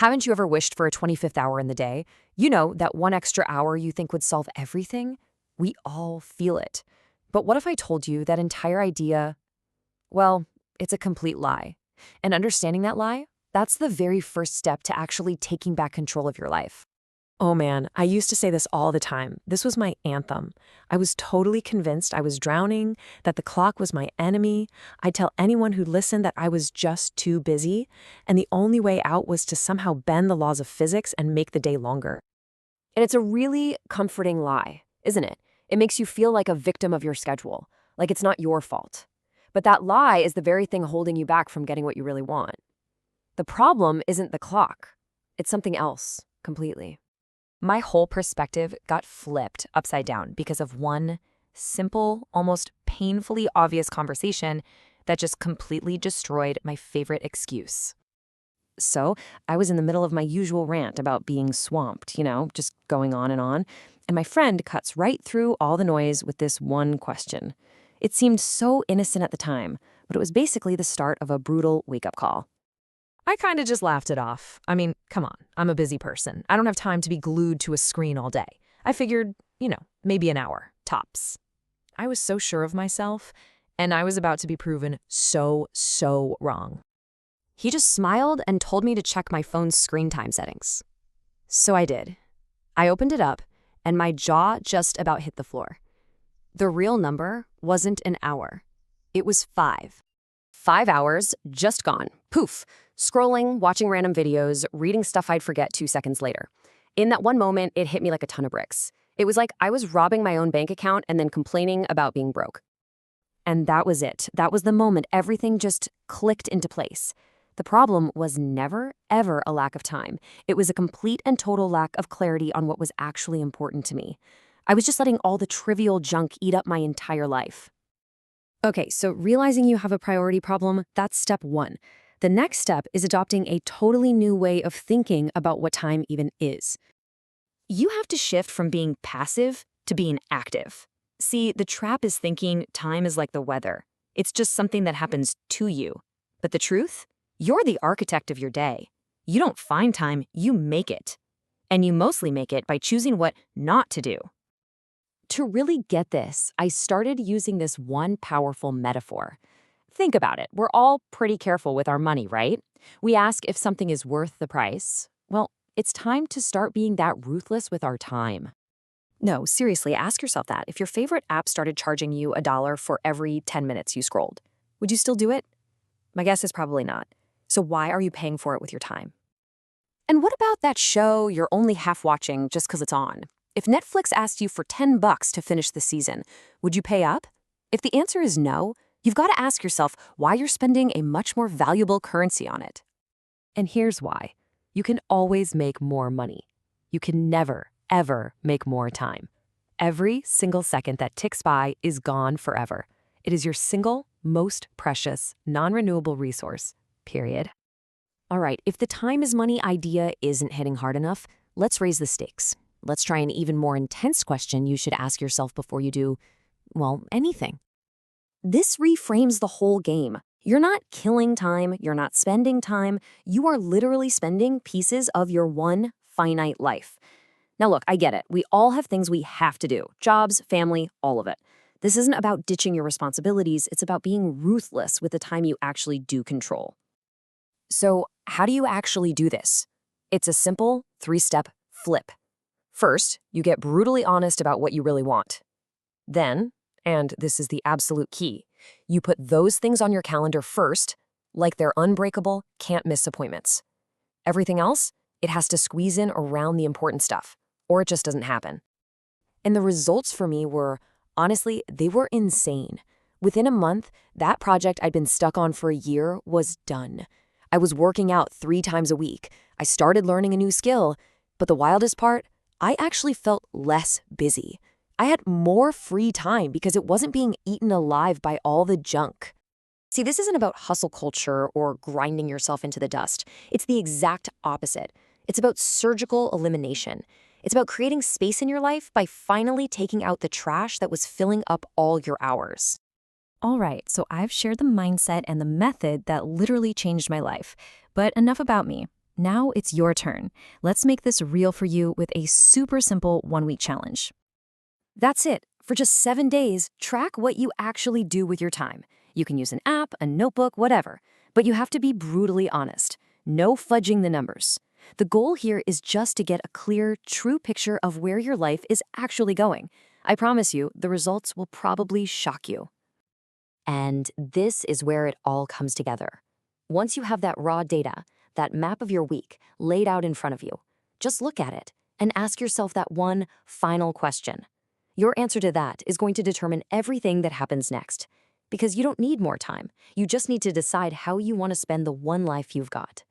Haven't you ever wished for a 25th hour in the day? You know, that one extra hour you think would solve everything? We all feel it. But what if I told you that entire idea, well, it's a complete lie. And understanding that lie, that's the very first step to actually taking back control of your life. Oh man, I used to say this all the time. This was my anthem. I was totally convinced I was drowning, that the clock was my enemy. I'd tell anyone who listened that I was just too busy, and the only way out was to somehow bend the laws of physics and make the day longer. And it's a really comforting lie, isn't it? It makes you feel like a victim of your schedule, like it's not your fault. But that lie is the very thing holding you back from getting what you really want. The problem isn't the clock. It's something else, completely. My whole perspective got flipped upside down because of one simple, almost painfully obvious conversation that just completely destroyed my favorite excuse. So I was in the middle of my usual rant about being swamped, just going on, and my friend cuts right through all the noise with this one question. It seemed so innocent at the time, but it was basically the start of a brutal wake-up call. I kind of just laughed it off. I mean, come on, I'm a busy person. I don't have time to be glued to a screen all day. I figured, maybe an hour, tops. I was so sure of myself, and I was about to be proven so wrong. He just smiled and told me to check my phone's screen time settings. So I did. I opened it up, and my jaw just about hit the floor. The real number wasn't an hour. It was 5. 5 hours just gone. Poof. Scrolling, watching random videos, reading stuff I'd forget 2 seconds later. In that one moment, it hit me like a ton of bricks. It was like I was robbing my own bank account and then complaining about being broke. And that was it. That was the moment everything just clicked into place. The problem was never, ever a lack of time. It was a complete and total lack of clarity on what was actually important to me. I was just letting all the trivial junk eat up my entire life. Okay, so realizing you have a priority problem, that's step 1. The next step is adopting a totally new way of thinking about what time even is. You have to shift from being passive to being active. See, the trap is thinking time is like the weather. It's just something that happens to you. But the truth? You're the architect of your day. You don't find time, you make it. And you mostly make it by choosing what not to do. To really get this, I started using this one powerful metaphor. Think about it. We're all pretty careful with our money, right? We ask if something is worth the price. Well, it's time to start being that ruthless with our time. No, seriously, ask yourself that. If your favorite app started charging you $1 for every 10 minutes you scrolled, would you still do it? My guess is probably not. So why are you paying for it with your time? And what about that show you're only half watching just because it's on? If Netflix asked you for $10 to finish the season, would you pay up? If the answer is no, you've got to ask yourself why you're spending a much more valuable currency on it. And here's why. You can always make more money. You can never, ever make more time. Every single second that ticks by is gone forever. It is your single most precious, non-renewable resource, period. All right, if the time is money idea isn't hitting hard enough, let's raise the stakes. Let's try an even more intense question you should ask yourself before you do, anything. This reframes the whole game. You're not killing time, you're not spending time, you are literally spending pieces of your one finite life. Now look, I get it. We all have things we have to do. Jobs, family, all of it. This isn't about ditching your responsibilities, it's about being ruthless with the time you actually do control. So, how do you actually do this? It's a simple 3-step flip. First, you get brutally honest about what you really want. Then, and this is the absolute key, you put those things on your calendar first, like they're unbreakable, can't-miss appointments. Everything else, it has to squeeze in around the important stuff, or it just doesn't happen. And the results for me were, honestly, they were insane. Within a month, that project I'd been stuck on for a year was done. I was working out 3 times a week. I started learning a new skill. But the wildest part, I actually felt less busy. I had more free time because it wasn't being eaten alive by all the junk. See, this isn't about hustle culture or grinding yourself into the dust. It's the exact opposite. It's about surgical elimination. It's about creating space in your life by finally taking out the trash that was filling up all your hours. All right, so I've shared the mindset and the method that literally changed my life. But enough about me. Now it's your turn. Let's make this real for you with a super simple 1-week challenge. That's it. For just 7 days, track what you actually do with your time. You can use an app, a notebook, whatever. But you have to be brutally honest. No fudging the numbers. The goal here is just to get a clear, true picture of where your life is actually going. I promise you, the results will probably shock you. And this is where it all comes together. Once you have that raw data, that map of your week laid out in front of you, just look at it and ask yourself that one final question. Your answer to that is going to determine everything that happens next. Because you don't need more time. You just need to decide how you want to spend the one life you've got.